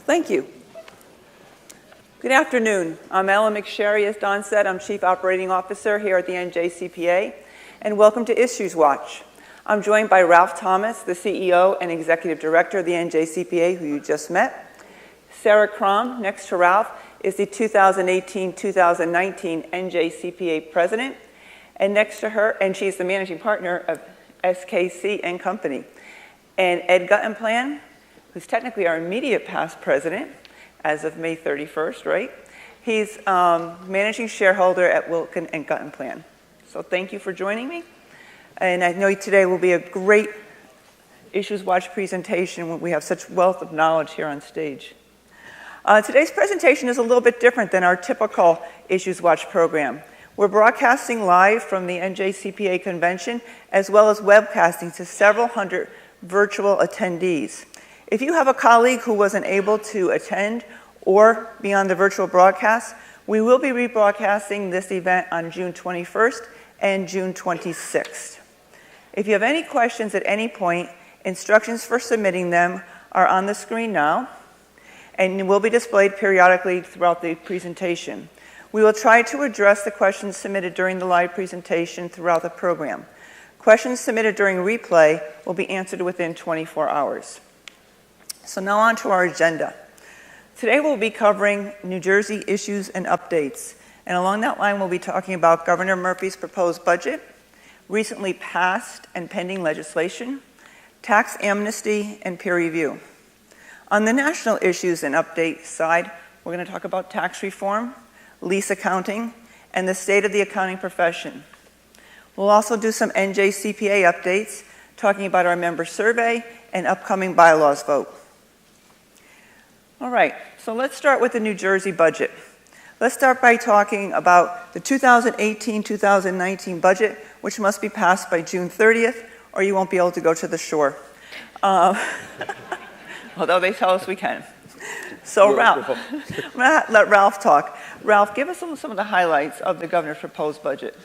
Thank you. Good afternoon. I'm Ellen McSherry. As Don said, I'm Chief Operating Officer here at the NJCPA, and welcome to IssuesWatch. I'm joined by Ralph Thomas, the CEO and Executive Director of the NJCPA, who you just met. Sarah Krom, next to Ralph, is the 2018-2019 NJCPA President, and next to her, and she's the Managing Partner of SKC and Company. And Ed Guttenplan, who's technically our immediate past president as of May 31st, right? He's managing shareholder at Wilkin and Guttenplan. So thank you for joining me. And I know today will be a great IssuesWatch presentation when we have such wealth of knowledge here on stage. Today's presentation is a little bit different than our typical IssuesWatch program. We're broadcasting live from the NJCPA convention, as well as webcasting to several hundred virtual attendees. If you have a colleague who wasn't able to attend or be on the virtual broadcast, we will be rebroadcasting this event on June 21st and June 26th. If you have any questions at any point, instructions for submitting them are on the screen now and will be displayed periodically throughout the presentation. We will try to address the questions submitted during the live presentation throughout the program. Questions submitted during replay will be answered within 24 hours. So now on to our agenda. Today we'll be covering New Jersey issues and updates. And along that line, we'll be talking about Governor Murphy's proposed budget, recently passed and pending legislation, tax amnesty, and peer review. On the national issues and update side, we're going to talk about tax reform, lease accounting, and the state of the accounting profession. We'll also do some NJCPA updates, talking about our member survey and upcoming bylaws vote. All right, so let's start with the New Jersey budget. Let's start by talking about the 2018-2019 budget, which must be passed by June 30th, or you won't be able to go to the shore. Although they tell us we can. So Ralph, I'm going to let Ralph talk. Ralph, give us some of the highlights of the governor's proposed budget.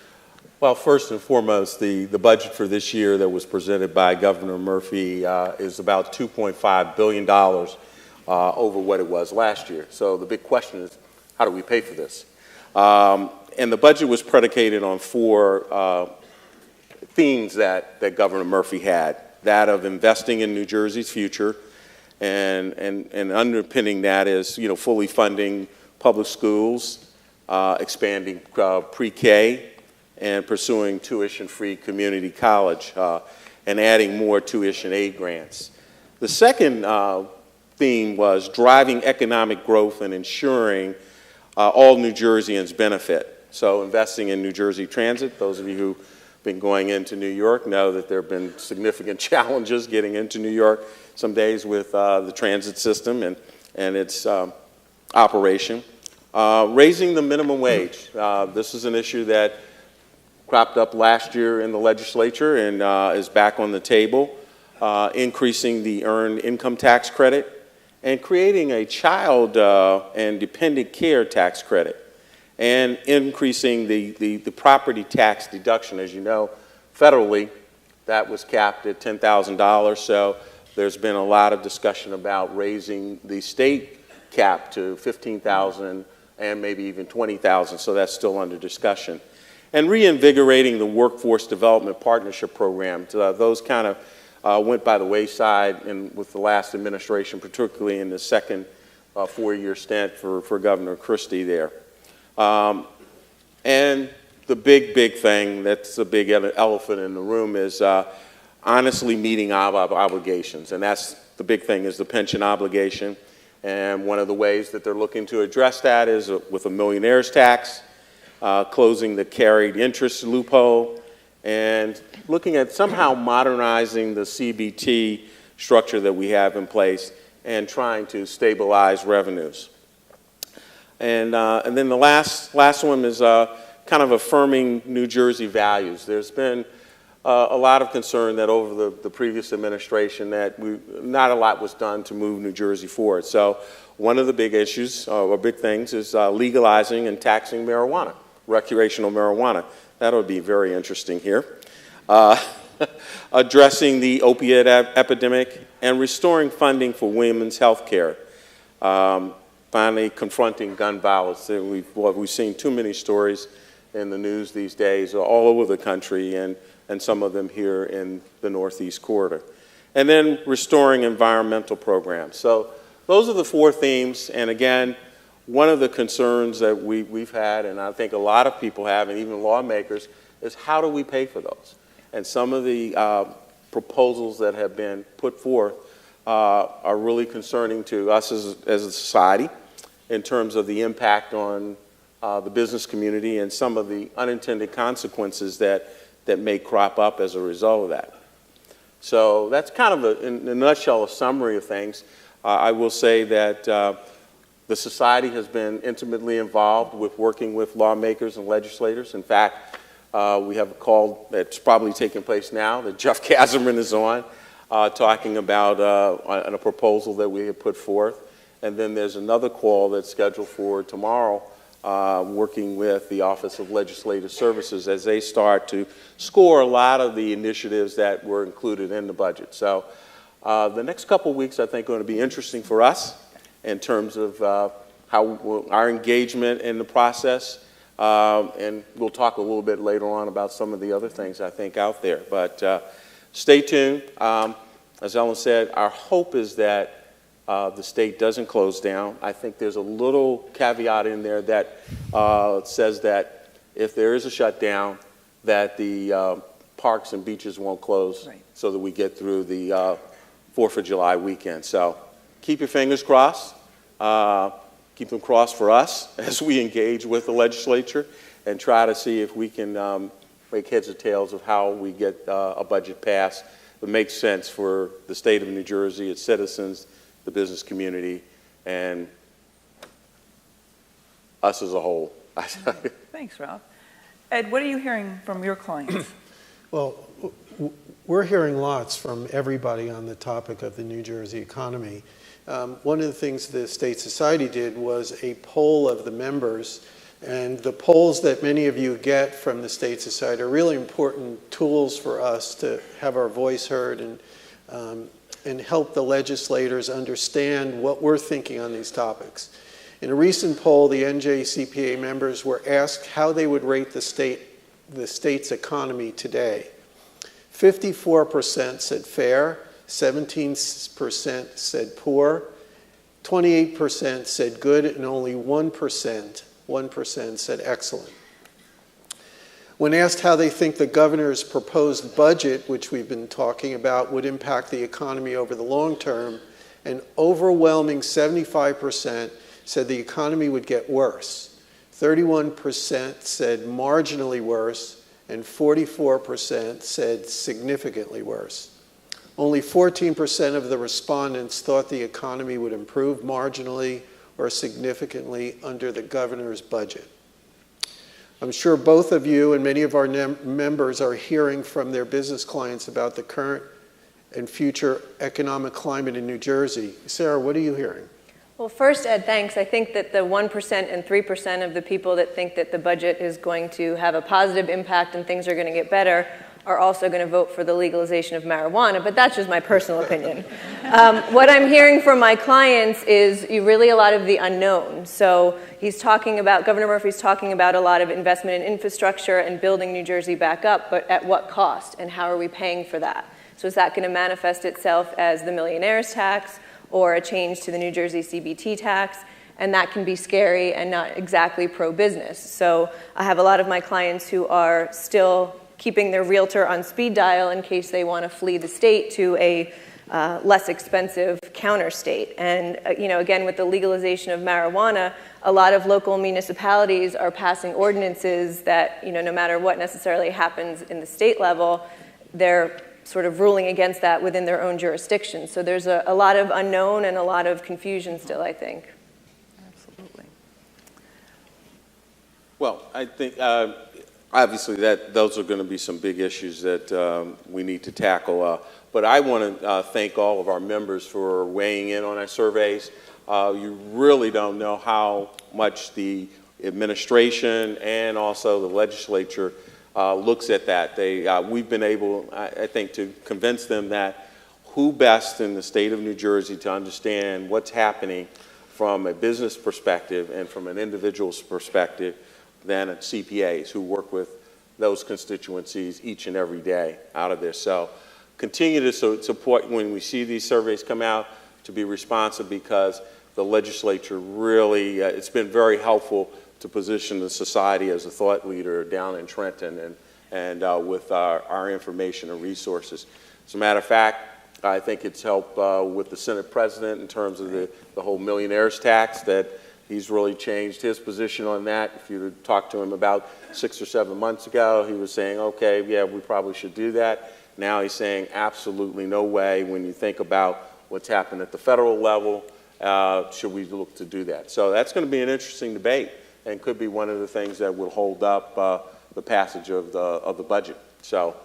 Well, first and foremost, the budget for this year that was presented by Governor Murphy is about $2.5 billion over what it was last year. So the big question is, how do we pay for this? And the budget was predicated on four themes that Governor Murphy had: that of investing in New Jersey's future, and underpinning that is, fully funding public schools, expanding pre-K, and pursuing tuition-free community college, and adding more tuition aid grants. The second theme was driving economic growth and ensuring all New Jerseyans benefit. So investing in New Jersey Transit. Those of you who've been going into New York know that there have been significant challenges getting into New York some days with the transit system and its operation. Raising the minimum wage. This is an issue that cropped up last year in the legislature and is back on the table. Increasing the earned income tax credit and creating a child and dependent care tax credit, and increasing the property tax deduction. As you know, federally, that was capped at $10,000, so there's been a lot of discussion about raising the state cap to $15,000 and maybe even $20,000, so that's still under discussion. And reinvigorating the Workforce Development Partnership Program. Those kind of went by the wayside with the last administration, particularly in the second four-year stint for Governor Christie there. And the big thing, that's the big elephant in the room, is honestly meeting our obligations. And that's the big thing, is the pension obligation. And one of the ways that they're looking to address that is with a millionaire's tax, closing the carried interest loophole, and looking at somehow modernizing the CBT structure that we have in place and trying to stabilize revenues. And then the last one is kind of affirming New Jersey values. There's been a lot of concern that over the previous administration that not a lot was done to move New Jersey forward. So one of the big issues, or big things, is legalizing and taxing marijuana, recreational marijuana. That would be very interesting here. Addressing the opiate epidemic and restoring funding for women's health care. finally confronting gun violence. We've seen too many stories in the news these days all over the country, and some of them here in the Northeast Corridor. And then restoring environmental programs. So those are the 4 themes, and again, one of the concerns that we've had, and I think a lot of people have, and even lawmakers, is how do we pay for those? And some of the proposals that have been put forth are really concerning to us as a society in terms of the impact on the business community and some of the unintended consequences that may crop up as a result of that. So that's kind of, in a nutshell, a summary of things. I will say that the society has been intimately involved with working with lawmakers and legislators. In fact, we have a call that's probably taking place now that Jeff Kazerman is on, talking about a proposal that we have put forth. And then there's another call that's scheduled for tomorrow, working with the Office of Legislative Services as they start to score a lot of the initiatives that were included in the budget. So the next couple of weeks, I think, are going to be interesting for us in terms of how our engagement in the process. And we'll talk a little bit later on about some of the other things, I think, out there. But stay tuned. As Ellen said, our hope is that the state doesn't close down. I think there's a little caveat in there that says that if there is a shutdown, that the parks and beaches won't close, right, so that we get through the 4th of July weekend. So keep your fingers crossed. Keep them crossed for us as we engage with the legislature and try to see if we can make heads or tails of how we get a budget passed that makes sense for the state of New Jersey, its citizens, the business community, and us as a whole. Thanks, Ralph. Ed, what are you hearing from your clients? Well, we're hearing lots from everybody on the topic of the New Jersey economy. One of the things the State Society did was a poll of the members, and the polls that many of you get from the State Society are really important tools for us to have our voice heard and help the legislators understand what we're thinking on these topics. In a recent poll, the NJCPA members were asked how they would rate the state's economy today. 54% said fair, 17% said poor, 28% said good, and only 1% said excellent. When asked how they think the governor's proposed budget, which we've been talking about, would impact the economy over the long term, an overwhelming 75% said the economy would get worse. 31% said marginally worse, and 44% said significantly worse. Only 14% of the respondents thought the economy would improve marginally or significantly under the governor's budget. I'm sure both of you and many of our members are hearing from their business clients about the current and future economic climate in New Jersey. Sarah, what are you hearing? Well, first, Ed, thanks. I think that the 1% and 3% of the people that think that the budget is going to have a positive impact and things are going to get better are also going to vote for the legalization of marijuana, but that's just my personal opinion. What I'm hearing from my clients is really a lot of the unknown. So Governor Murphy's talking about a lot of investment in infrastructure and building New Jersey back up, but at what cost, and how are we paying for that? So is that going to manifest itself as the millionaire's tax or a change to the New Jersey CBT tax? And that can be scary and not exactly pro-business. So I have a lot of my clients who are still keeping their realtor on speed dial in case they want to flee the state to a less expensive counter state. And again, with the legalization of marijuana, a lot of local municipalities are passing ordinances that no matter what necessarily happens in the state level, they're sort of ruling against that within their own jurisdiction. So there's a lot of unknown and a lot of confusion still, I think. Absolutely. Well, I think obviously those are going to be some big issues that we need to tackle. But I want to thank all of our members for weighing in on our surveys. You really don't know how much the administration and also the legislature looks at that. We've been able, I think, to convince them that who best in the state of New Jersey to understand what's happening from a business perspective and from an individual's perspective than CPAs who work with those constituencies each and every day out of there. So continue to support when we see these surveys come out, to be responsive, because the legislature really, it's been very helpful to position the society as a thought leader down in Trenton and with our information and resources. As a matter of fact, I think it's helped with the Senate President in terms of the whole millionaires tax, that he's really changed his position on that. If you talked to him about 6 or 7 months ago, he was saying, okay, yeah, we probably should do that. Now he's saying absolutely no way. When you think about what's happened at the federal level, should we look to do that? So that's going to be an interesting debate and could be one of the things that will hold up the passage of the budget. So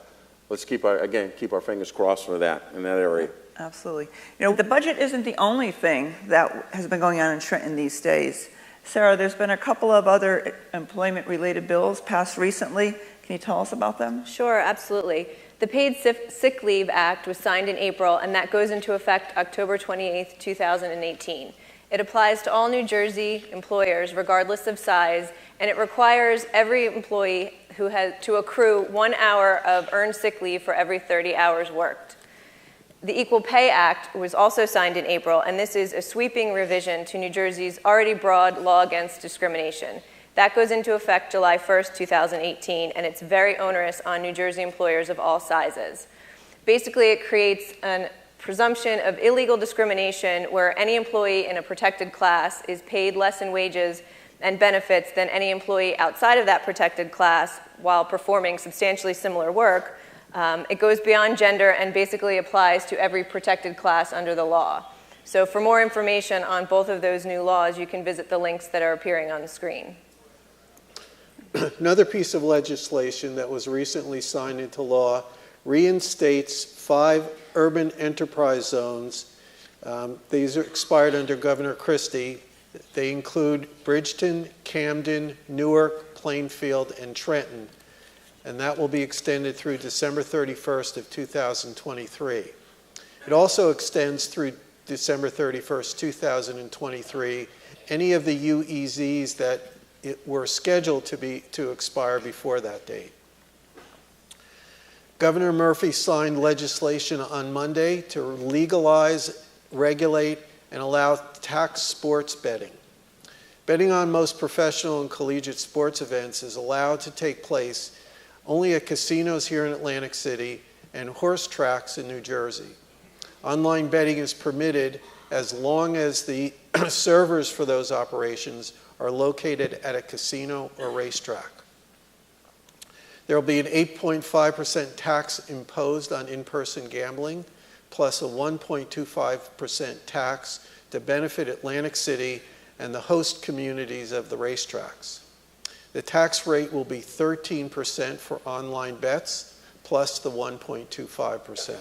let's keep our fingers crossed for that in that area. Absolutely. You know, the budget isn't the only thing that has been going on in Trenton these days. Sarah, there's been a couple of other employment-related bills passed recently. Can you tell us about them? Sure, absolutely. The Paid Sick Leave Act was signed in April, and that goes into effect October 28, 2018. It applies to all New Jersey employers, regardless of size, and it requires every employee to accrue 1 hour of earned sick leave for every 30 hours worked. The Equal Pay Act was also signed in April, and this is a sweeping revision to New Jersey's already broad law against discrimination. That goes into effect July 1st, 2018, and it's very onerous on New Jersey employers of all sizes. Basically, it creates a presumption of illegal discrimination where any employee in a protected class is paid less in wages and benefits than any employee outside of that protected class while performing substantially similar work. It goes beyond gender and basically applies to every protected class under the law. So for more information on both of those new laws, you can visit the links that are appearing on the screen. Another piece of legislation that was recently signed into law reinstates 5 urban enterprise zones. These are expired under Governor Christie. They include Bridgeton, Camden, Newark, Plainfield, and Trenton. And that will be extended through December 31st of 2023. It also extends through December 31st, 2023, any of the UEZs that were scheduled to expire before that date. Governor Murphy signed legislation on Monday to legalize, regulate, and allow tax sports betting. Betting on most professional and collegiate sports events is allowed to take place only at casinos here in Atlantic City and horse tracks in New Jersey. Online betting is permitted as long as the servers for those operations are located at a casino or racetrack. There will be an 8.5% tax imposed on in-person gambling, plus a 1.25% tax to benefit Atlantic City and the host communities of the racetracks. The tax rate will be 13% for online bets, plus the 1.25%.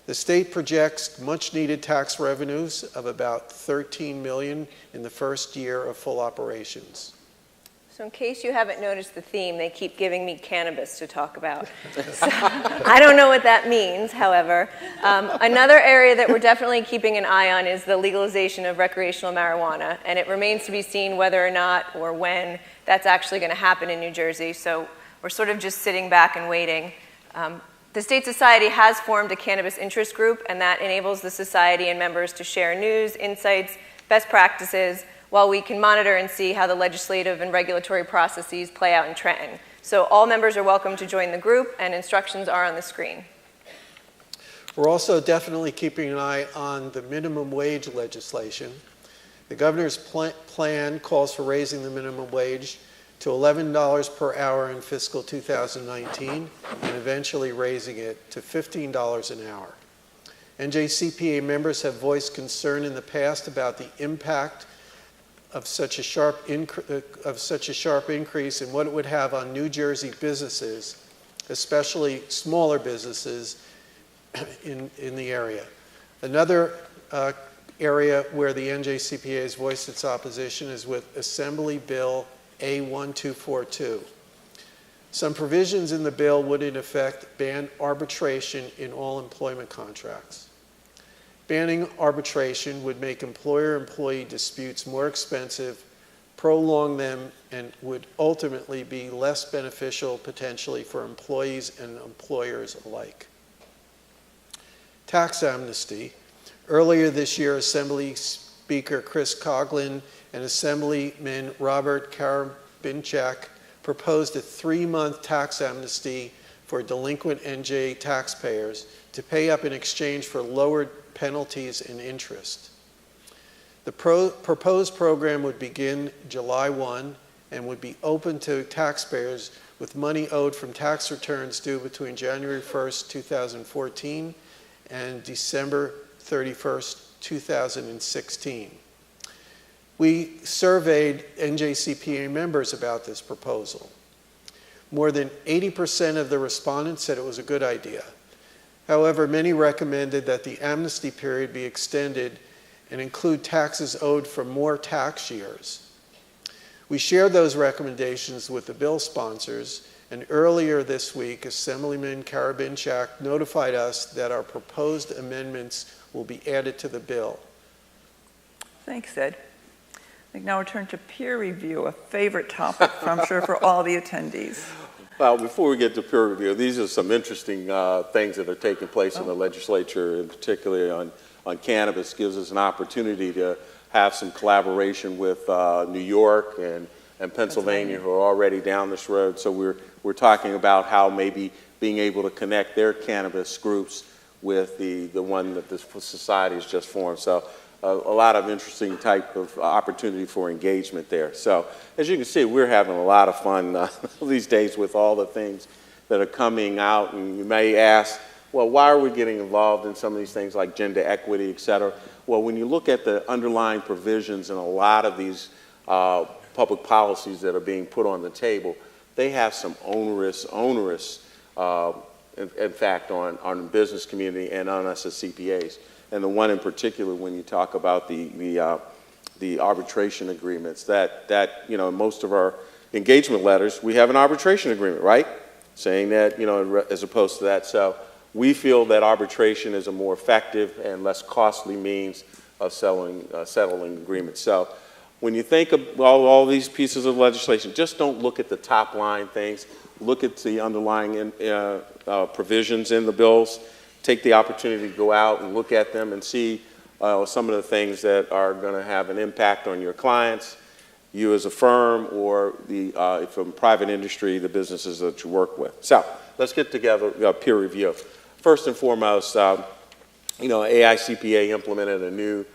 The state projects much-needed tax revenues of about $13 million in the first year of full operations. So in case you haven't noticed the theme, they keep giving me cannabis to talk about. So, I don't know what that means, however. Another area that we're definitely keeping an eye on is the legalization of recreational marijuana, and it remains to be seen whether or not or when that's actually going to happen in New Jersey. So we're sort of just sitting back and waiting. The State Society has formed a cannabis interest group, and that enables the society and members to share news, insights, best practices, while we can monitor and see how the legislative and regulatory processes play out in Trenton. So all members are welcome to join the group, and instructions are on the screen. We're also definitely keeping an eye on the minimum wage legislation. The governor's plan calls for raising the minimum wage to $11 per hour in fiscal 2019 and eventually raising it to $15 an hour. NJCPA members have voiced concern in the past about the impact of such a sharp increase and what it would have on New Jersey businesses, especially smaller businesses in the area. Another area where the NJCPA has voiced its opposition is with Assembly Bill A1242. Some provisions in the bill would in effect ban arbitration in all employment contracts. Banning arbitration would make employer-employee disputes more expensive, prolong them, and would ultimately be less beneficial potentially for employees and employers alike. Tax amnesty. Earlier this year, Assembly Speaker Chris Coughlin and Assemblyman Robert Karabinchak proposed a 3-month tax amnesty for delinquent NJ taxpayers to pay up in exchange for lowered penalties and interest. The proposed program would begin July 1 and would be open to taxpayers with money owed from tax returns due between January 1st, 2014 and December 31st, 2016. We surveyed NJCPA members about this proposal. More than 80% of the respondents said it was a good idea. However, many recommended that the amnesty period be extended and include taxes owed from more tax years. We shared those recommendations with the bill sponsors, and earlier this week, Assemblyman Karabinchak notified us that our proposed amendments will be added to the bill. Thanks, Ed. I think now we'll turn to peer review, a favorite topic, I'm sure, for all the attendees. Well, before we get to peer review, these are some interesting things that are taking place in the legislature, and particularly on cannabis. Gives us an opportunity to have some collaboration with New York and Pennsylvania, who are already down this road. So we're talking about how maybe being able to connect their cannabis groups with the one that this society has just formed. So a lot of interesting type of opportunity for engagement there. So as you can see, we're having a lot of fun these days with all the things that are coming out. And you may ask, well, why are we getting involved in some of these things like gender equity, et cetera? Well, when you look at the underlying provisions in a lot of these public policies that are being put on the table, they have some onerous, in fact, on the business community and on us as CPAs. And the one in particular, when you talk about the arbitration agreements, that you know, in most of our engagement letters, we have an arbitration agreement, right? Saying that, you know, as opposed to that. So we feel that arbitration is a more effective and less costly means of settling agreements. So when you think of all these pieces of legislation, just don't look at the top line things. Look at the underlying provisions in the bills. Take the opportunity to go out and look at them and see some of the things that are going to have an impact on your clients, you as a firm, or from private industry, the businesses that you work with. So let's get together peer review. First and foremost, you know, AICPA implemented a new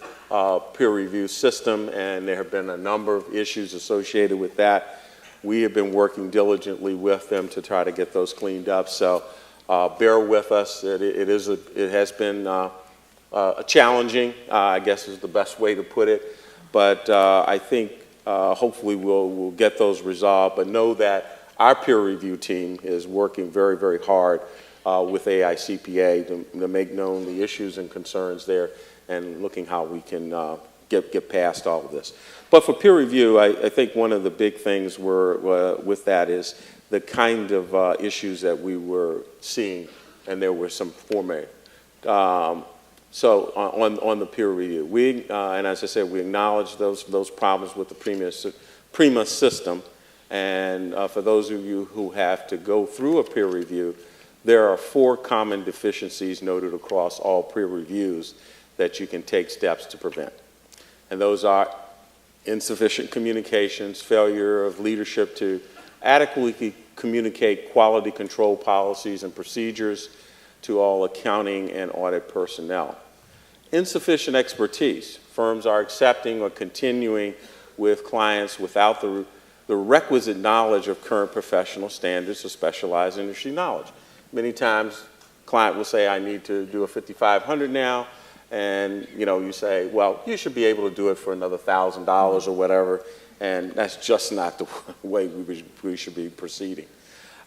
peer review system, and there have been a number of issues associated with that. We have been working diligently with them to try to get those cleaned up. So bear with us. It has been challenging, I guess is the best way to put it. But I think hopefully we'll get those resolved. But know that our peer review team is working very, very hard with AICPA to make known the issues and concerns there, and looking how we can get past all of this. But for peer review, I think one of the big things with that is the kind of issues that we were seeing, and there were some formatting. So on the peer review, and as I said, we acknowledge those problems with the PRIMA system. And for those of you who have to go through a peer review, there are 4 common deficiencies noted across all peer reviews that you can take steps to prevent. And those are insufficient communications, failure of leadership to adequately communicate quality control policies and procedures to all accounting and audit personnel. Insufficient expertise. Firms are accepting or continuing with clients without the requisite knowledge of current professional standards or specialized industry knowledge. Many times, client will say, I need to do a 5,500 now, and you say, well, you should be able to do it for another $1,000 or whatever, and that's just not the way we should be proceeding.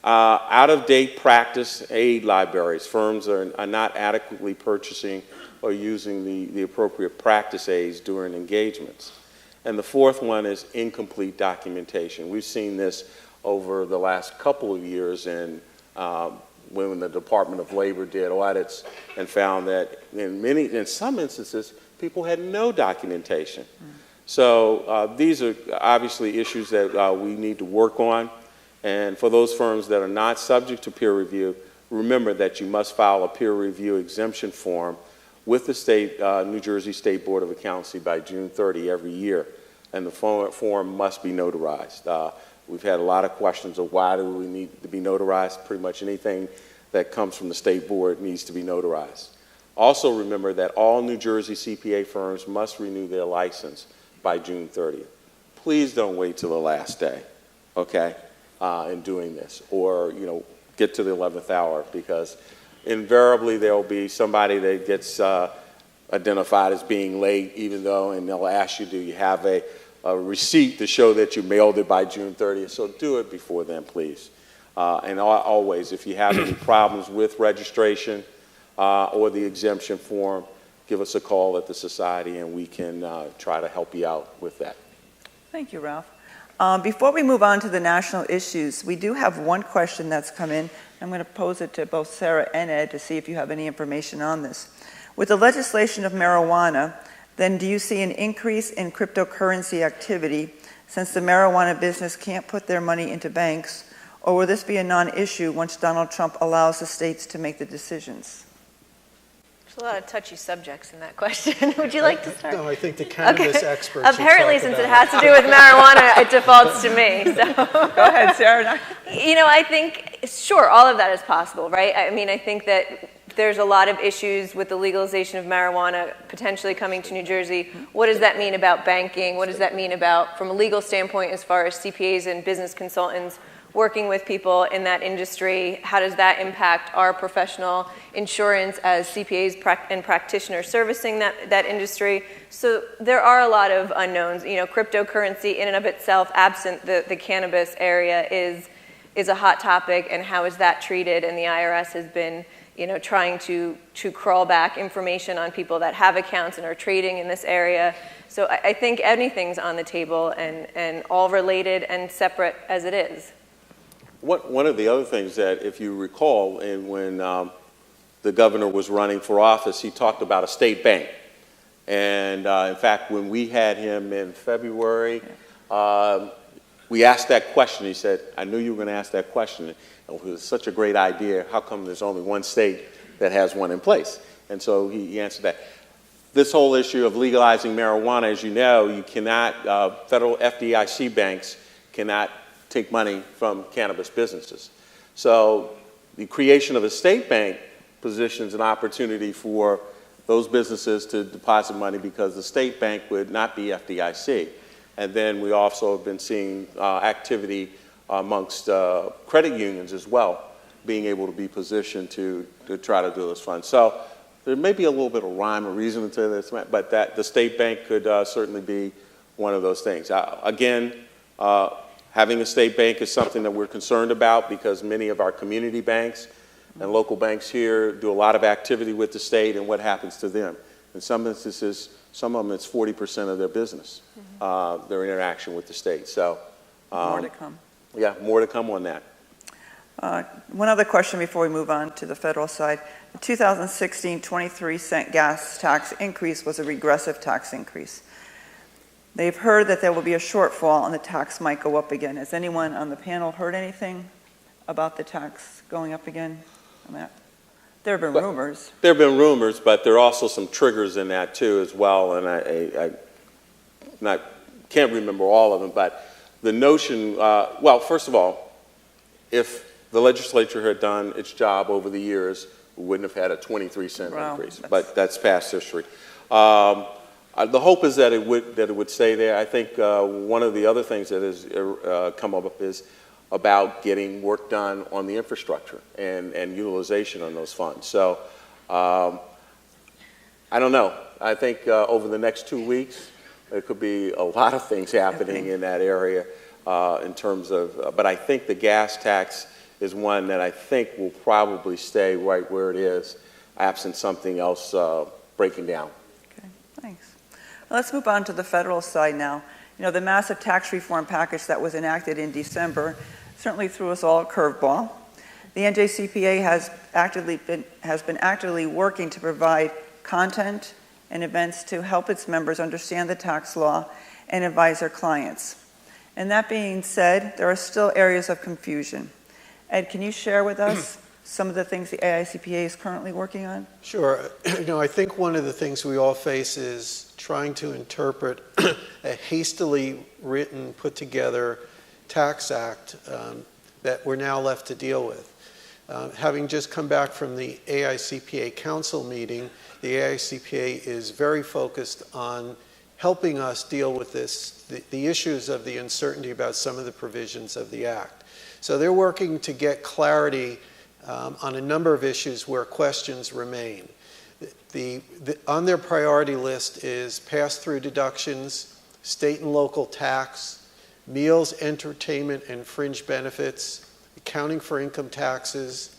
Out-of-date practice aid libraries. Firms are not adequately purchasing or using the appropriate practice aids during engagements. And the 4th one is incomplete documentation. We've seen this over the last couple of years in when the Department of Labor did audits and found that in some instances, people had no documentation. So these are obviously issues that we need to work on. And for those firms that are not subject to peer review, remember that you must file a peer review exemption form with the New Jersey State Board of Accountancy by June 30 every year. And the form must be notarized. We've had a lot of questions of why do we need to be notarized. Pretty much anything that comes from the state board needs to be notarized. Also remember that all New Jersey CPA firms must renew their license by June 30th. Please don't wait till the last day, okay, in doing this, or get to the 11th hour, because invariably there will be somebody that gets identified as being late, even though, and they'll ask you, do you have a receipt to show that you mailed it by June 30th? So do it before then, please. And always, if you have any problems with registration or the exemption form, give us a call at the Society and we can try to help you out with that. Thank you, Ralph. Before we move on to the national issues, we do have one question that's come in. I'm going to pose it to both Sarah and Ed to see if you have any information on this. With the legislation of marijuana, then do you see an increase in cryptocurrency activity since the marijuana business can't put their money into banks, or will this be a non-issue once Donald Trump allows the states to make the decisions? There's a lot of touchy subjects in that question. Would you like to start? No, I think the cannabis experts Apparently, since it has to do with marijuana, it defaults to me. So. Go ahead, Sarah. I think, sure, all of that is possible, right? I mean, I think that there's a lot of issues with the legalization of marijuana potentially coming to New Jersey. What does that mean about banking? What does that mean about, from a legal standpoint, as far as CPAs and business consultants working with people in that industry? How does that impact our professional insurance as CPAs and practitioners servicing that industry? So there are a lot of unknowns. Cryptocurrency in and of itself, absent the cannabis area, is a hot topic, and how is that treated? And the IRS has been trying to crawl back information on people that have accounts and are trading in this area. So I think anything's on the table, and all related and separate as it is. One of the other things that, if you recall, when the governor was running for office, he talked about a state bank. And in fact, when we had him in February, we asked that question. He said, I knew you were going to ask that question. It was such a great idea. How come there's only one state that has one in place? And so he answered that. This whole issue of legalizing marijuana, as you know, you cannot, federal FDIC banks cannot take money from cannabis businesses. So the creation of a state bank positions an opportunity for those businesses to deposit money, because the state bank would not be FDIC. And then we also have been seeing activity amongst credit unions as well, being able to be positioned to try to do those funds. So there may be a little bit of rhyme or reason to this, but that the state bank could certainly be one of those things. Again, having a state bank is something that we're concerned about, because many of our community banks and local banks here do a lot of activity with the state, and what happens to them. In some instances, some of them, it's 40% of their business, their interaction with the state. So More to come. Yeah, more to come on that. One other question before we move on to the federal side. The 2016 23-cent gas tax increase was a regressive tax increase. They've heard that there will be a shortfall and the tax might go up again. Has anyone on the panel heard anything about the tax going up again? There have been rumors. There have been rumors, but there are also some triggers in that too as well, and I can't remember all of them, but the notion, well, first of all, if the legislature had done its job over the years, we wouldn't have had a 23-cent increase, but that's past history. The hope is that it would stay there. I think one of the other things that has come up is about getting work done on the infrastructure and utilization on those funds. So I don't know. I think over the next 2 weeks, there could be a lot of things happening in that area in terms of, but I think the gas tax is one that I think will probably stay right where it is, absent something else breaking down. Okay, thanks. Let's move on to the federal side now. The massive tax reform package that was enacted in December certainly threw us all a curveball. The NJCPA has been actively working to provide content and events to help its members understand the tax law and advise their clients. And that being said, there are still areas of confusion. Ed, can you share with us some of the things the AICPA is currently working on? Sure. I think one of the things we all face is trying to interpret a hastily written, put together tax act that we're now left to deal with. Having just come back from the AICPA Council meeting, the AICPA is very focused on helping us deal with the issues of the uncertainty about some of the provisions of the Act. So they're working to get clarity on a number of issues where questions remain. On their priority list is pass-through deductions, state and local tax, meals, entertainment, and fringe benefits, accounting for income taxes,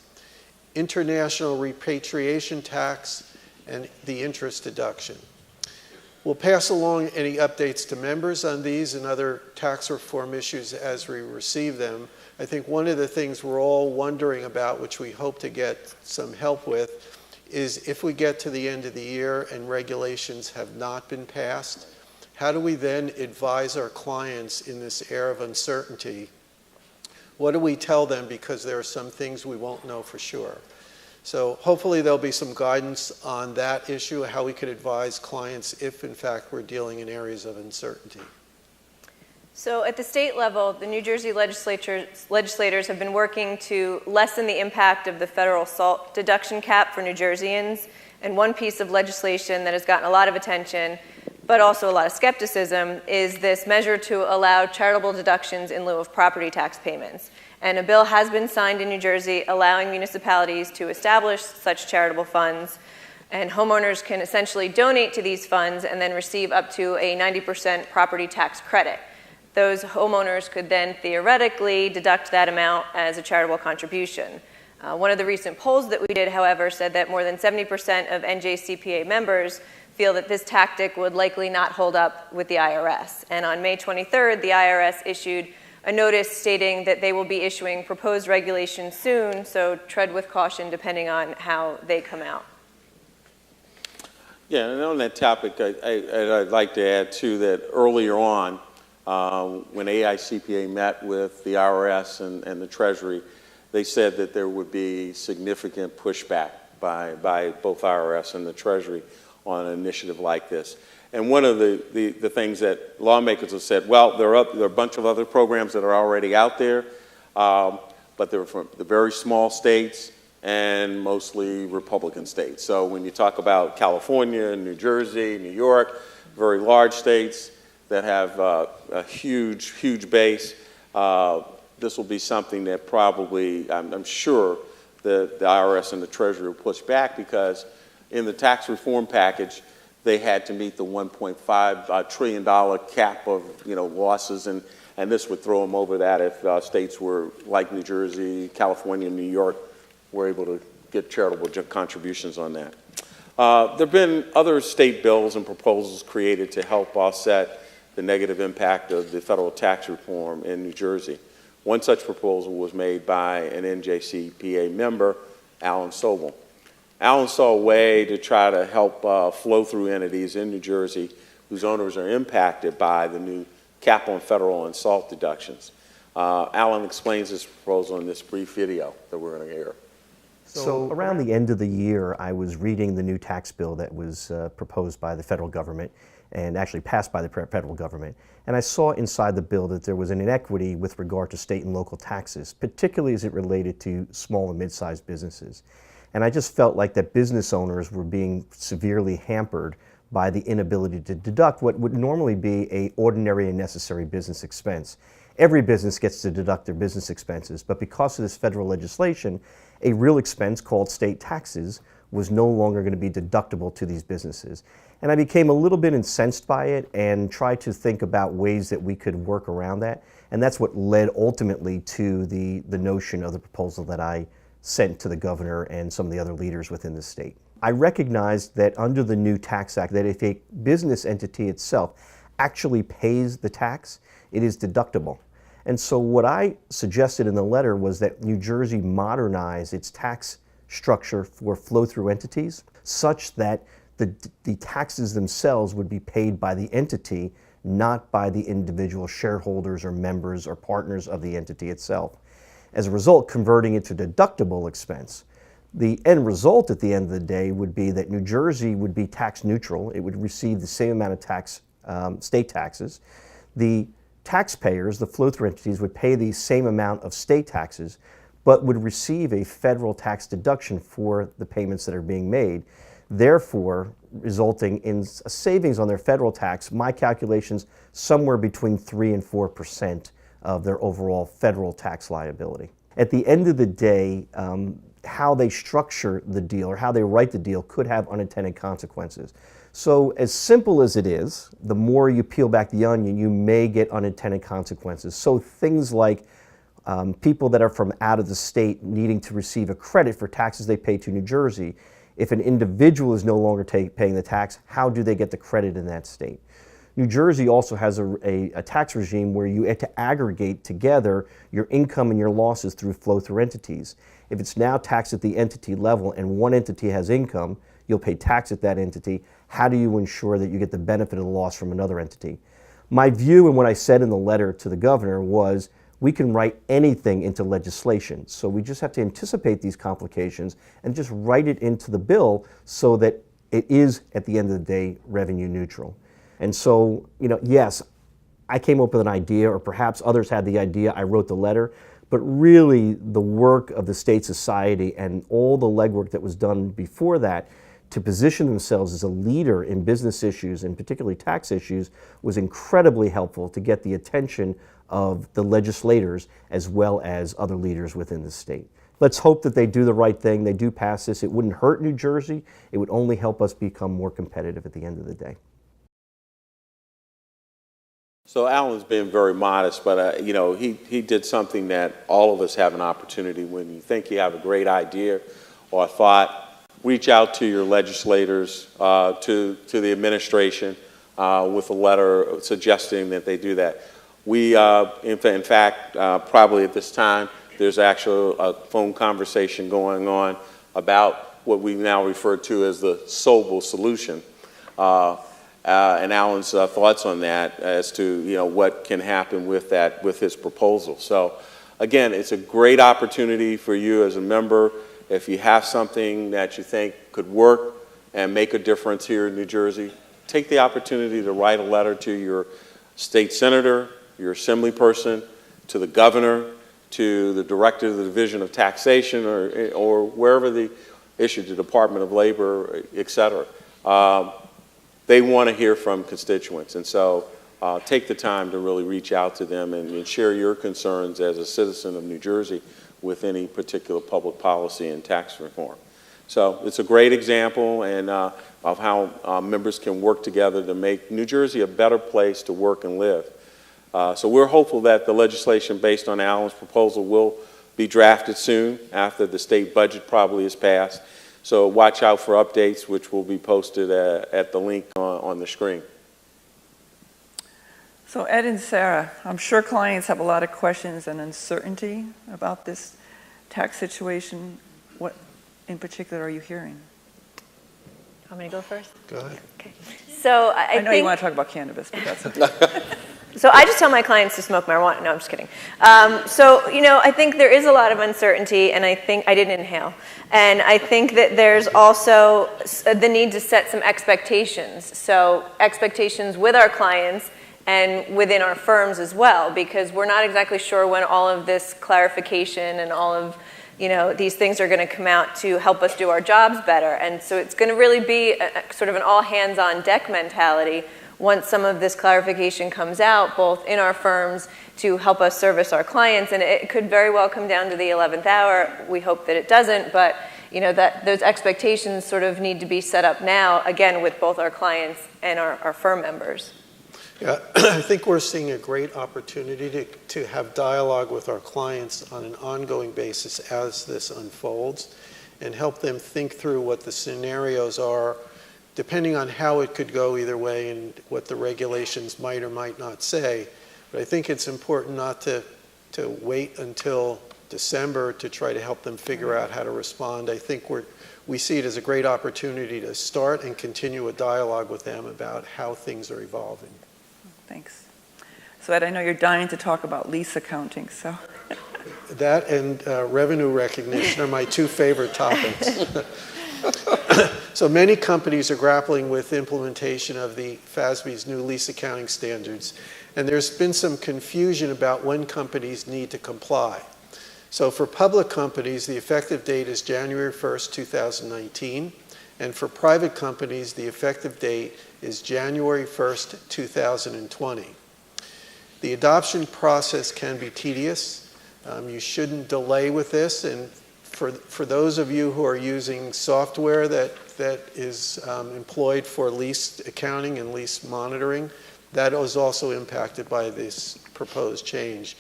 international repatriation tax, and the interest deduction. We'll pass along any updates to members on these and other tax reform issues as we receive them. I think one of the things we're all wondering about, which we hope to get some help with, is if we get to the end of the year and regulations have not been passed, how do we then advise our clients in this era of uncertainty? What do we tell them, because there are some things we won't know for sure? So hopefully there'll be some guidance on that issue, how we could advise clients if in fact we're dealing in areas of uncertainty. So at the state level, the New Jersey legislators have been working to lessen the impact of the federal SALT deduction cap for New Jerseyans. And one piece of legislation that has gotten a lot of attention, but also a lot of skepticism, is this measure to allow charitable deductions in lieu of property tax payments. And a bill has been signed in New Jersey allowing municipalities to establish such charitable funds, and homeowners can essentially donate to these funds and then receive up to a 90% property tax credit. Those homeowners could then theoretically deduct that amount as a charitable contribution. One of the recent polls that we did, however, said that more than 70% of NJCPA members feel that this tactic would likely not hold up with the IRS. And on May 23rd, the IRS issued a notice stating that they will be issuing proposed regulations soon, so tread with caution depending on how they come out. Yeah, and on that topic, I'd like to add, too, that earlier on, when AICPA met with the IRS and the Treasury, they said that there would be significant pushback by both IRS and the Treasury on an initiative like this. And one of the things that lawmakers have said, well, there are a bunch of other programs that are already out there, but they're from the very small states and mostly Republican states. So when you talk about California, New Jersey, New York, very large states that have a huge, huge base, this will be something that probably, I'm sure, the IRS and the Treasury will push back, because in the tax reform package, they had to meet the $1.5 trillion cap of losses, and this would throw them over that if states were like New Jersey, California, New York were able to get charitable contributions on that. There have been other state bills and proposals created to help offset the negative impact of the federal tax reform in New Jersey. One such proposal was made by an NJCPA member, Alan Sobel. Alan saw a way to try to help flow-through entities in New Jersey whose owners are impacted by the new cap on federal and SALT deductions. Alan explains this proposal in this brief video that we're going to air. So around the end of the year, I was reading the new tax bill that was proposed by the federal government and actually passed by the federal government. And I saw inside the bill that there was an inequity with regard to state and local taxes, particularly as it related to small and mid-sized businesses. And I just felt like that business owners were being severely hampered by the inability to deduct what would normally be an ordinary and necessary business expense. Every business gets to deduct their business expenses, but because of this federal legislation, a real expense called state taxes was no longer going to be deductible to these businesses. And I became a little bit incensed by it and tried to think about ways that we could work around that. And that's what led ultimately to the notion of the proposal that I sent to the governor and some of the other leaders within the state. I recognized that under the new tax act, that if a business entity itself actually pays the tax, it is deductible. And so what I suggested in the letter was that New Jersey modernize its tax structure for flow-through entities such that the taxes themselves would be paid by the entity, not by the individual shareholders or members or partners of the entity itself. As a result, converting it to deductible expense. The end result at the end of the day would be that New Jersey would be tax neutral. It would receive the same amount of tax, state taxes. The taxpayers, the flow-through entities, would pay the same amount of state taxes, but would receive a federal tax deduction for the payments that are being made, therefore resulting in a savings on their federal tax, my calculations, somewhere between 3 and 4% of their overall federal tax liability. At the end of the day, how they structure the deal or how they write the deal could have unintended consequences. So as simple as it is, the more you peel back the onion, you may get unintended consequences. So things like people that are from out of the state needing to receive a credit for taxes they pay to New Jersey. If an individual is no longer paying the tax, how do they get the credit in that state? New Jersey also has a tax regime where you have to aggregate together your income and your losses through flow-through entities. If it's now taxed at the entity level and one entity has income, you'll pay tax at that entity. How do you ensure that you get the benefit of the loss from another entity? My view and what I said in the letter to the governor was we can write anything into legislation. So we just have to anticipate these complications and just write it into the bill so that it is, at the end of the day, revenue neutral. And so, yes, I came up with an idea, or perhaps others had the idea, I wrote the letter, but really the work of the state society and all the legwork that was done before that to position themselves as a leader in business issues, and particularly tax issues, was incredibly helpful to get the attention of the legislators as well as other leaders within the state. Let's hope that they do the right thing, they do pass this. It wouldn't hurt New Jersey, it would only help us become more competitive at the end of the day. So Alan's been very modest, but he did something that all of us have an opportunity. When you think you have a great idea or a thought, reach out to your legislators, to the administration with a letter suggesting that they do that. We, in fact, probably at this time, there's actually a phone conversation going on about what we now refer to as the Sobel solution. And Alan's thoughts on that as to what can happen with that, with his proposal. So again, it's a great opportunity for you as a member. If you have something that you think could work and make a difference here in New Jersey, take the opportunity to write a letter to your state senator, your assembly person, to the governor, to the director of the Division of Taxation, or wherever the issue, the Department of Labor, et cetera. They want to hear from constituents, and so take the time to really reach out to them and share your concerns as a citizen of New Jersey with any particular public policy and tax reform. So it's a great example of how members can work together to make New Jersey a better place to work and live. So we're hopeful that the legislation based on Alan's proposal will be drafted soon after the state budget probably is passed. So watch out for updates, which will be posted at the link on the screen. So Ed and Sarah, I'm sure clients have a lot of questions and uncertainty about this tax situation. What in particular are you hearing? Want me to go first? Go ahead. Okay. So I know you want to talk about cannabis, but that's okay. So I just tell my clients to smoke marijuana. No, I'm just kidding. I think there is a lot of uncertainty, and I think I didn't inhale. And I think that there's also the need to set some expectations. So expectations with our clients and within our firms as well, because we're not exactly sure when all of this clarification and all of these things are going to come out to help us do our jobs better. And so it's going to really be a sort of an all hands on deck mentality once some of this clarification comes out, both in our firms to help us service our clients. And it could very well come down to the 11th hour. We hope that it doesn't, but that those expectations sort of need to be set up now, again, with both our clients and our firm members. Yeah, I think we're seeing a great opportunity to have dialogue with our clients on an ongoing basis as this unfolds and help them think through what the scenarios are, depending on how it could go either way and what the regulations might or might not say. But I think it's important not to wait until December to try to help them figure out how to respond. I think we see it as a great opportunity to start and continue a dialogue with them about how things are evolving. Thanks. So Ed, I know you're dying to talk about lease accounting, so. That and revenue recognition are my two favorite topics. So many companies are grappling with implementation of the FASB's new lease accounting standards, and there's been some confusion about when companies need to comply. So for public companies, the effective date is January 1st, 2019, and for private companies, the effective date is January 1st, 2020. The adoption process can be tedious. You shouldn't delay with this, and for those of you who are using software that is employed for lease accounting and lease monitoring, that is also impacted by this proposed change.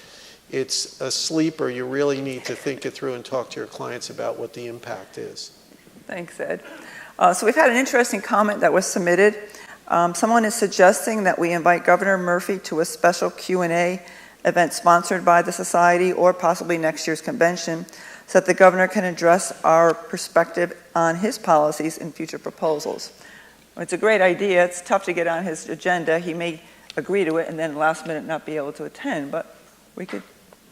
It's a sleeper. You really need to think it through and talk to your clients about what the impact is. Thanks, Ed. So we've had an interesting comment that was submitted. Someone is suggesting that we invite Governor Murphy to a special Q&A event sponsored by the Society or possibly next year's convention, so that the governor can address our perspective on his policies and future proposals. It's a great idea. It's tough to get on his agenda. He may agree to it and then last minute not be able to attend, but we could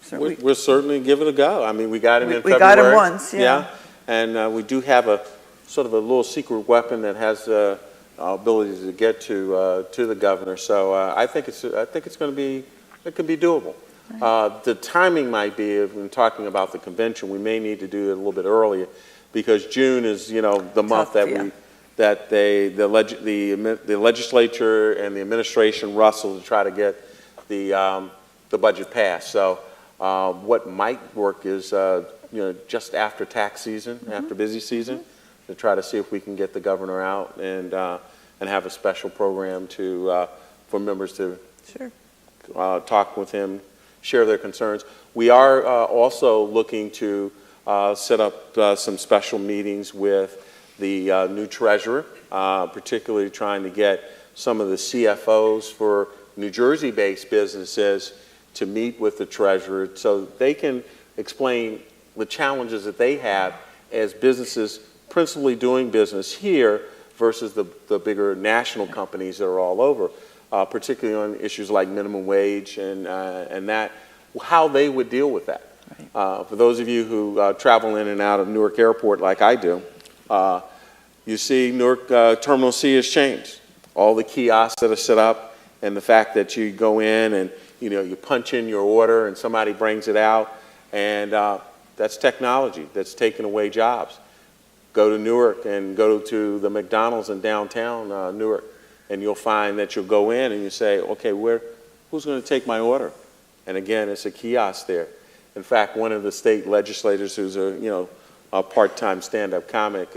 certainly. We'll certainly give it a go. I mean, we got him in February. We got him once, yeah. And we do have a sort of a little secret weapon that has ability to get to the governor. So I think it's going to be, it can be doable. The timing might be, if we're talking about the convention, we may need to do it a little bit earlier, because June is, the month that the legislature and the administration wrestle to try to get the budget passed. So what might work is just after tax season, after busy season, to try to see if we can get the governor out and have a special program for members to talk with him, share their concerns. We are also looking to set up some special meetings with the new treasurer, particularly trying to get some of the CFOs for New Jersey-based businesses to meet with the treasurer so they can explain the challenges that they have as businesses principally doing business here versus the bigger national companies that are all over, particularly on issues like minimum wage and that, how they would deal with that. For those of you who travel in and out of Newark Airport like I do, you see Newark Terminal C has changed. All the kiosks that are set up, and the fact that you go in and you punch in your order and somebody brings it out, and that's technology that's taken away jobs. Go to Newark and go to the McDonald's in downtown Newark, and you'll find that you'll go in and you say, okay, who's going to take my order? And again, it's a kiosk there. In fact, one of the state legislators who's a part-time stand-up comic,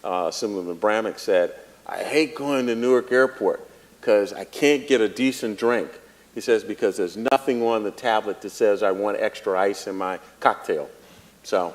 Assemblyman Bramnick, said, I hate going to Newark Airport because I can't get a decent drink. He says, because there's nothing on the tablet that says I want extra ice in my cocktail. So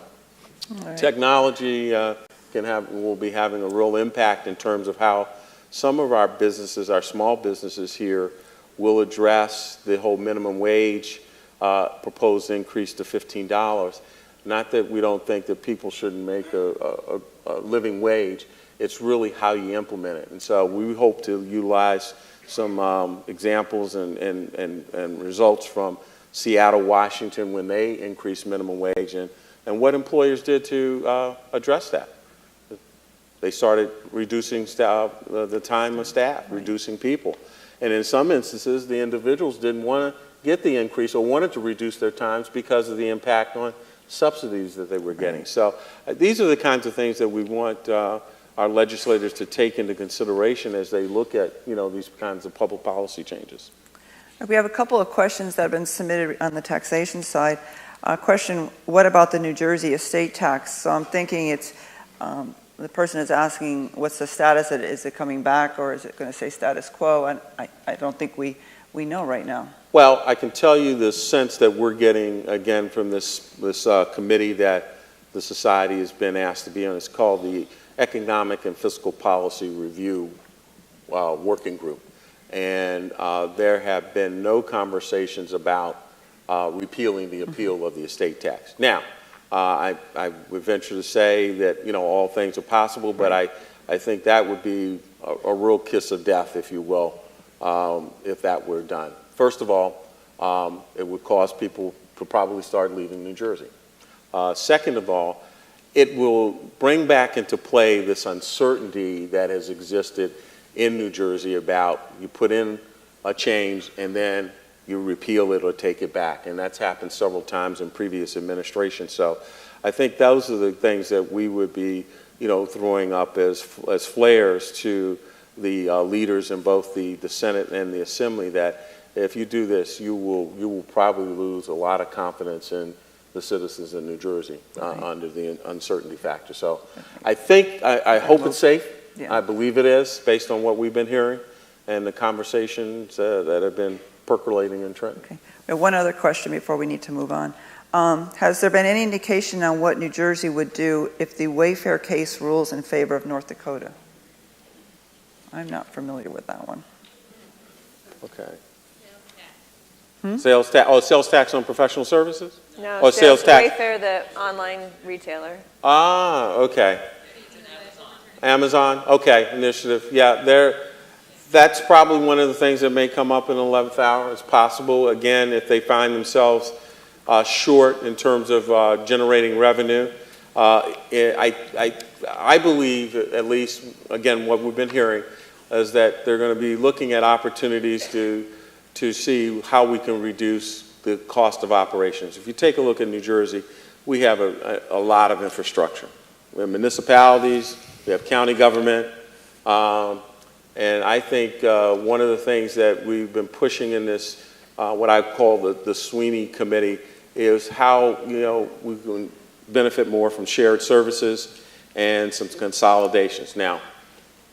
technology will be having a real impact in terms of how some of our businesses, our small businesses here, will address the whole minimum wage proposed increase to $15. Not that we don't think that people shouldn't make a living wage. It's really how you implement it. And so we hope to utilize some examples and results from Seattle, Washington, when they increased minimum wage, and what employers did to address that. They started reducing the time of staff, reducing people. And in some instances, the individuals didn't want to get the increase or wanted to reduce their times because of the impact on subsidies that they were getting. So these are the kinds of things that we want our legislators to take into consideration as they look at these kinds of public policy changes. We have a couple of questions that have been submitted on the taxation side. Question, what about the New Jersey estate tax? So I'm thinking it's, the person is asking what's the status of it? Is it coming back, or is it going to say status quo? And I don't think we know right now. Well, I can tell you the sense that we're getting, again, from this committee that the Society has been asked to be on. It's called the Economic and Fiscal Policy Review Working Group. and there have been no conversations about repealing the appeal of the estate tax. Now, I would venture to say that, you know, all things are possible, but I think that would be a real kiss of death, if you will, if that were done. First of all, it would cause people to probably start leaving New Jersey. Second of all, it will bring back into play this uncertainty that has existed in New Jersey about you put in a change and then you repeal it or take it back. And that's happened several times in previous administrations. So I think those are the things that we would be, you know, throwing up as flares to the leaders in both the Senate and the Assembly, that if you do this, you will probably lose a lot of confidence in the citizens in New Jersey under the uncertainty factor. So I think, I hope it's safe. Yeah. I believe it is, based on what we've been hearing and the conversations that have been percolating in Trenton. Okay. We have one other question before we need to move on. Has there been any indication on what New Jersey would do if the Wayfarer case rules in favor of North Dakota? I'm not familiar with that one. Okay. Sales tax. Oh, sales tax on professional services? No, Oh, sales tax. Wayfair, the online retailer. Ah, okay. Amazon, okay, initiative. Yeah, that's probably one of the things that may come up in the 11th hour. It's possible, again, if they find themselves short in terms of generating revenue. I believe, at least, again, what we've been hearing is that they're going to be looking at opportunities to see how we can reduce the cost of operations. If you take a look at New Jersey, we have a lot of infrastructure. We have municipalities, we have county government, and I think one of the things that we've been pushing in this, what I call the Sweeney Committee, is how, you know, we can benefit more from shared services and some consolidations. Now,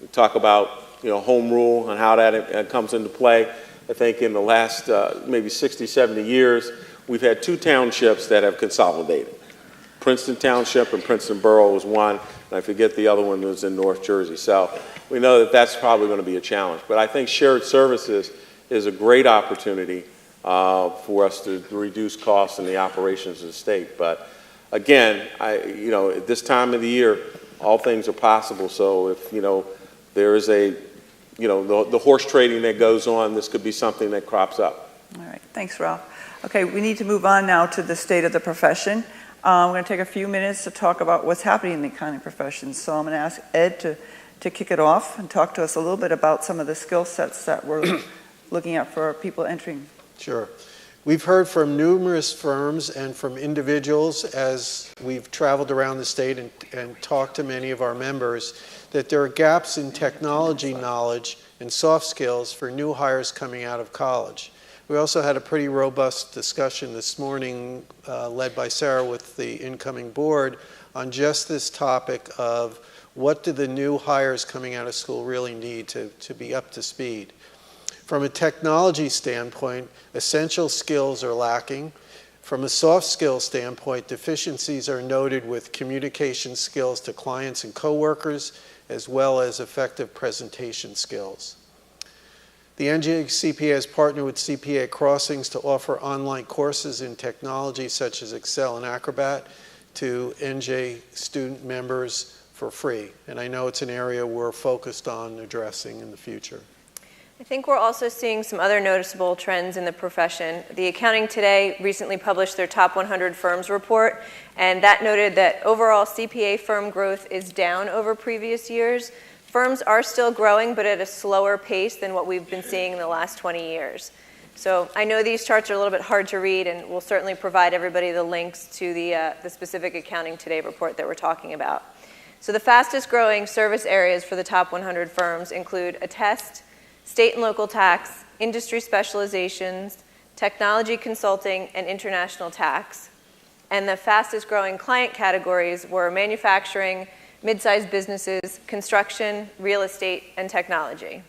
we talk about, you know, home rule and how that comes into play. I think in the last maybe 60, 70 years, we've had two townships that have consolidated. Princeton Township and Princeton Borough was one, and I forget the other one was in North Jersey. So we know that that's probably going to be a challenge. But I think shared services is a great opportunity for us to reduce costs in the operations of the state. But again, you know, at this time of the year, all things are possible. So if, you know, there is a, you know, the horse trading that goes on, this could be something that crops up. All right, thanks, Ralph. Okay, we need to move on now to the state of the profession. We're going to take a few minutes to talk about what's happening in the accounting profession. So I'm going to ask Ed to kick it off and talk to us a little bit about some of the skill sets that we're looking at for people entering. Sure. We've heard from numerous firms and from individuals as we've traveled around the state and talked to many of our members that there are gaps in technology knowledge and soft skills for new hires coming out of college. We also had a pretty robust discussion this morning led by Sarah with the incoming board on just this topic of what do the new hires coming out of school really need to be up to speed. From a technology standpoint, essential skills are lacking. From a soft skills standpoint, deficiencies are noted with communication skills to clients and coworkers, as well as effective presentation skills. The NJCPA has partnered with CPA Crossings to offer online courses in technology such as Excel and Acrobat to NJ student members for free. And I know it's an area we're focused on addressing in the future. I think we're also seeing some other noticeable trends in the profession. The Accounting Today recently published their top 100 firms report, and that noted that overall CPA firm growth is down over previous years. Firms are still growing, but at a slower pace than what we've been seeing in the last 20 years. So I know these charts are a little bit hard to read, and we'll certainly provide everybody the links to the specific Accounting Today report that we're talking about. So the fastest growing service areas for the top 100 firms include attest, state and local tax, industry specializations, technology consulting, and international tax. And the fastest growing client categories were manufacturing, mid-sized businesses, construction, real estate, and technology.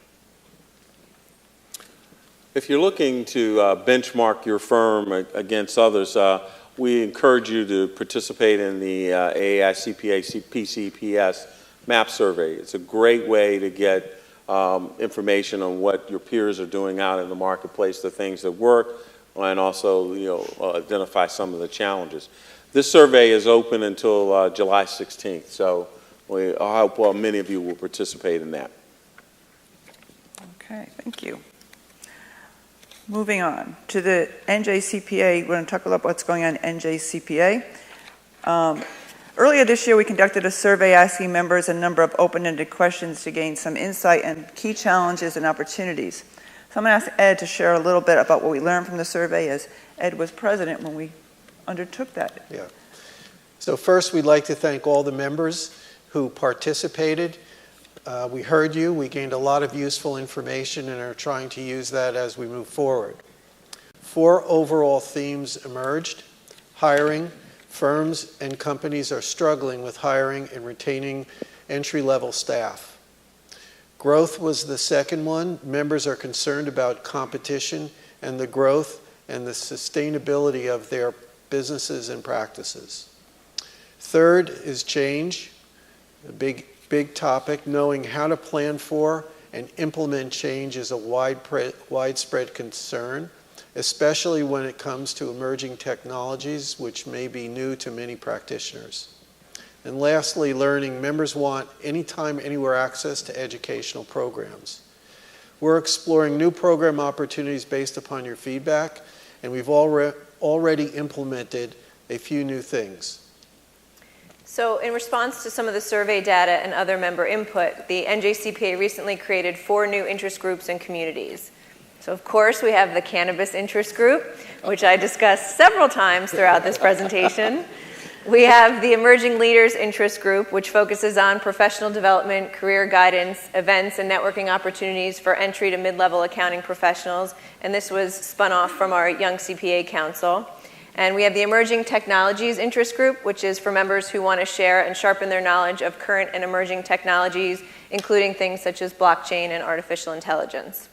If you're looking to benchmark your firm against others, we encourage you to participate in the AAI CPA PCPS MAP survey. It's a great way to get information on what your peers are doing out in the marketplace, the things that work, and also identify some of the challenges. This survey is open until July 16th, so I hope many of you will participate in that. Okay, thank you. Moving on to the NJCPA, we're going to talk about what's going on in NJCPA. Earlier this year, we conducted a survey asking members a number of open-ended questions to gain some insight and key challenges and opportunities. So I'm going to ask Ed to share a little bit about what we learned from the survey, as Ed was president when we undertook that. Yeah. So first, we'd like to thank all the members who participated. We heard you, we gained a lot of useful information and are trying to use that as we move forward. 4 overall themes emerged. Hiring. Firms and companies are struggling with hiring and retaining entry-level staff. Growth was the second one. Members are concerned about competition and the growth and the sustainability of their businesses and practices. Third is change, a big topic. Knowing how to plan for and implement change is a widespread concern, especially when it comes to emerging technologies, which may be new to many practitioners. And lastly, learning. Members want anytime, anywhere access to educational programs. We're exploring new program opportunities based upon your feedback, and we've already implemented a few new things. So in response to some of the survey data and other member input, the NJCPA recently created 4 new interest groups and communities. So of course we have the Cannabis Interest Group, which I discussed several times throughout this presentation. We have the Emerging Leaders Interest Group, which focuses on professional development, career guidance, events, and networking opportunities for entry to mid-level accounting professionals. And this was spun off from our Young CPA Council. And we have the Emerging Technologies Interest Group, which is for members who want to share and sharpen their knowledge of current and emerging technologies, including things such as blockchain and artificial intelligence.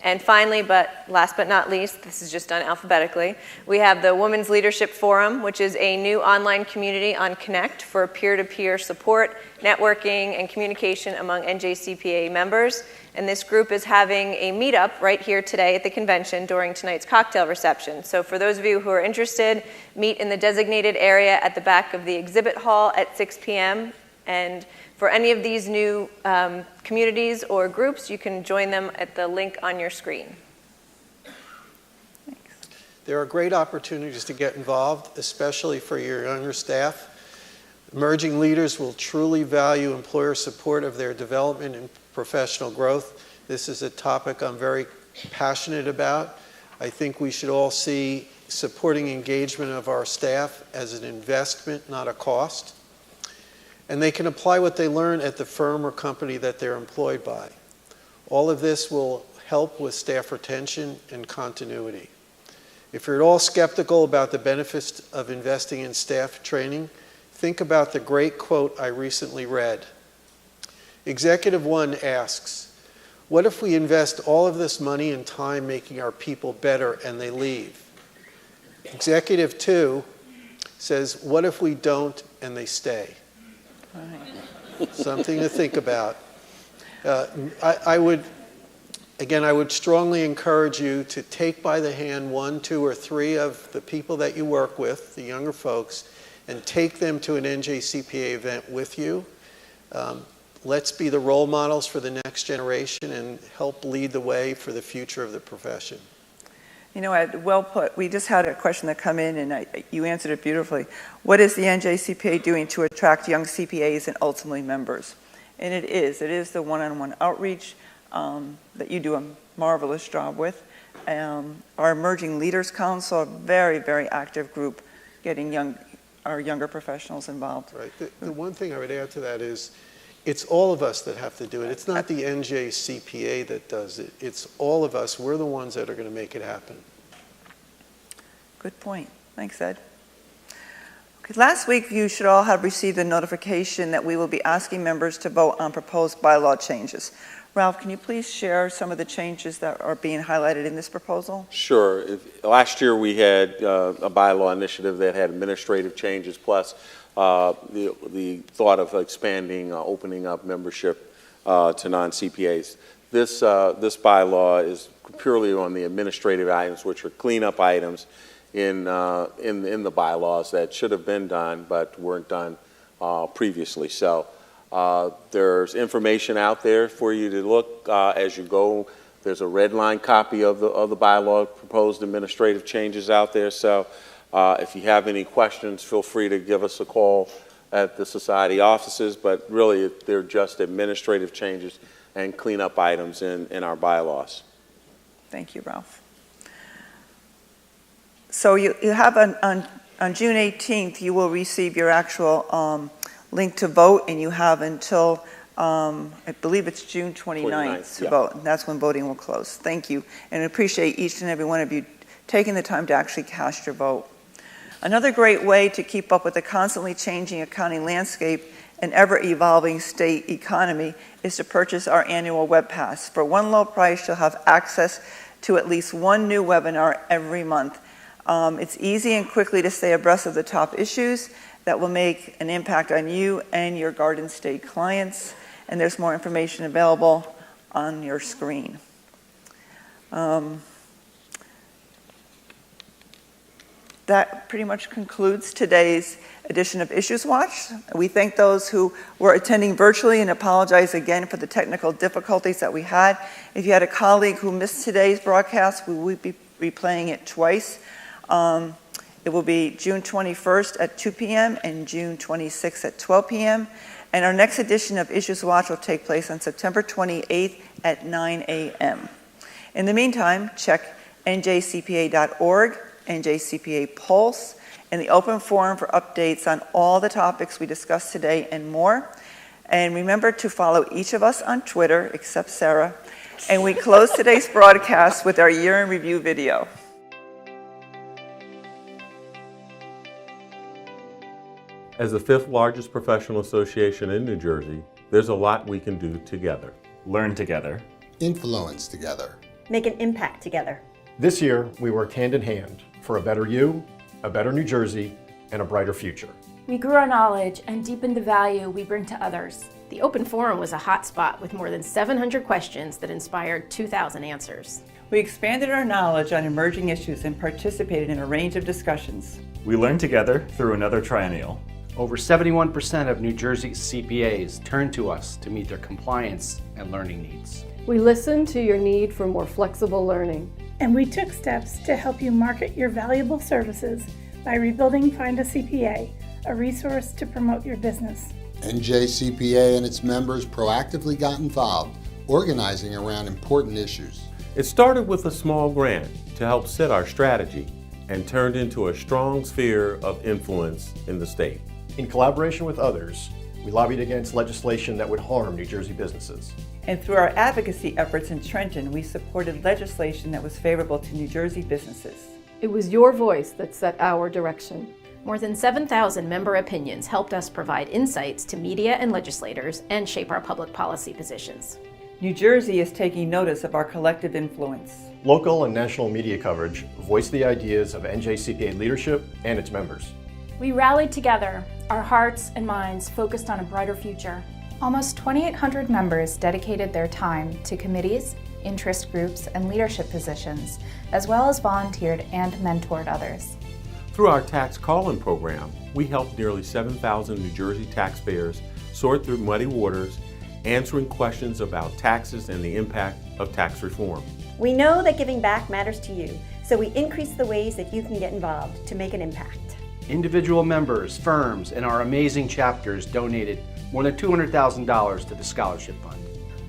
And finally, but last but not least, this is just done alphabetically, we have the Women's Leadership Forum, which is a new online community on Connect for peer-to-peer support, networking, and communication among NJCPA members. And this group is having a meetup right here today at the convention during tonight's cocktail reception. So for those of you who are interested, meet in the designated area at the back of the exhibit hall at 6 p.m. And for any of these new communities or groups, you can join them at the link on your screen. Thanks. There are great opportunities to get involved, especially for your younger staff. Emerging leaders will truly value employer support of their development and professional growth. This is a topic I'm very passionate about. I think we should all see supporting engagement of our staff as an investment, not a cost. And they can apply what they learn at the firm or company that they're employed by. All of this will help with staff retention and continuity. If you're at all skeptical about the benefits of investing in staff training, think about the great quote I recently read. Executive 1 asks, what if we invest all of this money and time making our people better and they leave? Executive 2 says, what if we don't and they stay? Right. Something to think about. I would strongly encourage you to take by the hand 1, 2, or 3 of the people that you work with, the younger folks, and take them to an NJCPA event with you. Let's be the role models for the next generation and help lead the way for the future of the profession. You know, Ed, well put. We just had a question that come in, and you answered it beautifully. What is the NJCPA doing to attract young CPAs and ultimately members? And it is the one-on-one outreach that you do a marvelous job with. Our Emerging Leaders Council, a very, very active group, getting our younger professionals involved. Right. The one thing I would add to that is, it's all of us that have to do it. It's not the NJCPA that does it. It's all of us. We're the ones that are going to make it happen. Good point. Thanks, Ed. Okay, last week, you should all have received a notification that we will be asking members to vote on proposed bylaw changes. Ralph, can you please share some of the changes that are being highlighted in this proposal? Sure. Last year, we had a bylaw initiative that had administrative changes plus the thought of expanding, opening up membership to non-CPAs. This bylaw is purely on the administrative items, which are cleanup items in the bylaws that should have been done but weren't done previously. So there's information out there for you to look as you go. There's a red line copy of the bylaw proposed administrative changes out there. So if you have any questions, feel free to give us a call at the society offices, but really they're just administrative changes and cleanup items in our bylaws. Thank you, Ralph. So you have on June 18th, you will receive your actual link to vote, and you have until, I believe it's June 29th to vote. And that's when voting will close. Thank you, and I appreciate each and every one of you taking the time to actually cast your vote. Another great way to keep up with the constantly changing accounting landscape and ever-evolving state economy is to purchase our annual web pass. For one low price, you'll have access to at least one new webinar every month. It's easy and quickly to stay abreast of the top issues that will make an impact on you and your Garden State clients, and there's more information available on your screen. That pretty much concludes today's edition of IssuesWatch. We thank those who were attending virtually and apologize again for the technical difficulties that we had. If you had a colleague who missed today's broadcast, we will be replaying it twice. It will be June 21st at 2 p.m. and June 26th at 12 p.m. And our next edition of IssuesWatch will take place on September 28th at 9 a.m. In the meantime, check njcpa.org, NJCPA Pulse, and the open forum for updates on all the topics we discussed today and more. And remember to follow each of us on Twitter, except Sarah. And we close today's broadcast with our year in review video. As the 5th largest professional association in New Jersey, there's a lot we can do together. Learn together. Influence together. Make an impact together. This year, we worked hand in hand for a better you, a better New Jersey, and a brighter future. We grew our knowledge and deepened the value we bring to others. The open forum was a hot spot with more than 700 questions that inspired 2,000 answers. We expanded our knowledge on emerging issues and participated in a range of discussions. We learned together through another triennial. Over 71% of New Jersey CPAs turn to us to meet their compliance and learning needs. We listened to your need for more flexible learning. And we took steps to help you market your valuable services by rebuilding Find a CPA, a resource to promote your business. NJCPA and its members proactively got involved, organizing around important issues. It started with a small grant to help set our strategy and turned into a strong sphere of influence in the state. In collaboration with others, we lobbied against legislation that would harm New Jersey businesses. And through our advocacy efforts in Trenton, we supported legislation that was favorable to New Jersey businesses. It was your voice that set our direction. More than 7,000 member opinions helped us provide insights to media and legislators and shape our public policy positions. New Jersey is taking notice of our collective influence. Local and national media coverage voiced the ideas of NJCPA leadership and its members. We rallied together, our hearts and minds focused on a brighter future. Almost 2,800 members dedicated their time to committees, interest groups, and leadership positions, as well as volunteered and mentored others. Through our tax call-in program, we helped nearly 7,000 New Jersey taxpayers sort through muddy waters, answering questions about taxes and the impact of tax reform. We know that giving back matters to you, so we increase the ways that you can get involved to make an impact. Individual members, firms, and our amazing chapters donated more than $200,000 to the Scholarship Fund.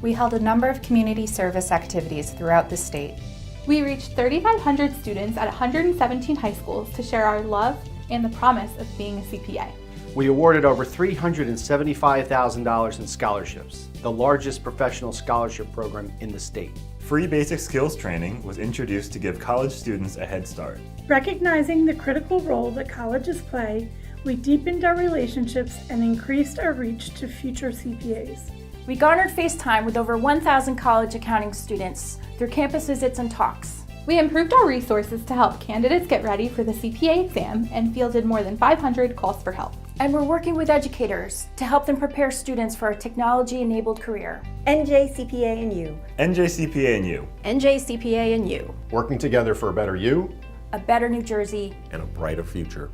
We held a number of community service activities throughout the state. We reached 3,500 students at 117 high schools to share our love and the promise of being a CPA. We awarded over $375,000 in scholarships, the largest professional scholarship program in the state. Free basic skills training was introduced to give college students a head start. Recognizing the critical role that colleges play, we deepened our relationships and increased our reach to future CPAs. We garnered face time with over 1,000 college accounting students through campus visits and talks. We improved our resources to help candidates get ready for the CPA exam and fielded more than 500 calls for help. And we're working with educators to help them prepare students for a technology-enabled career. NJCPA and you. NJCPA and you. NJCPA and you. Working together for a better you, A better New Jersey. And a brighter future.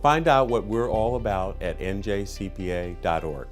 Find out what we're all about at njcpa.org.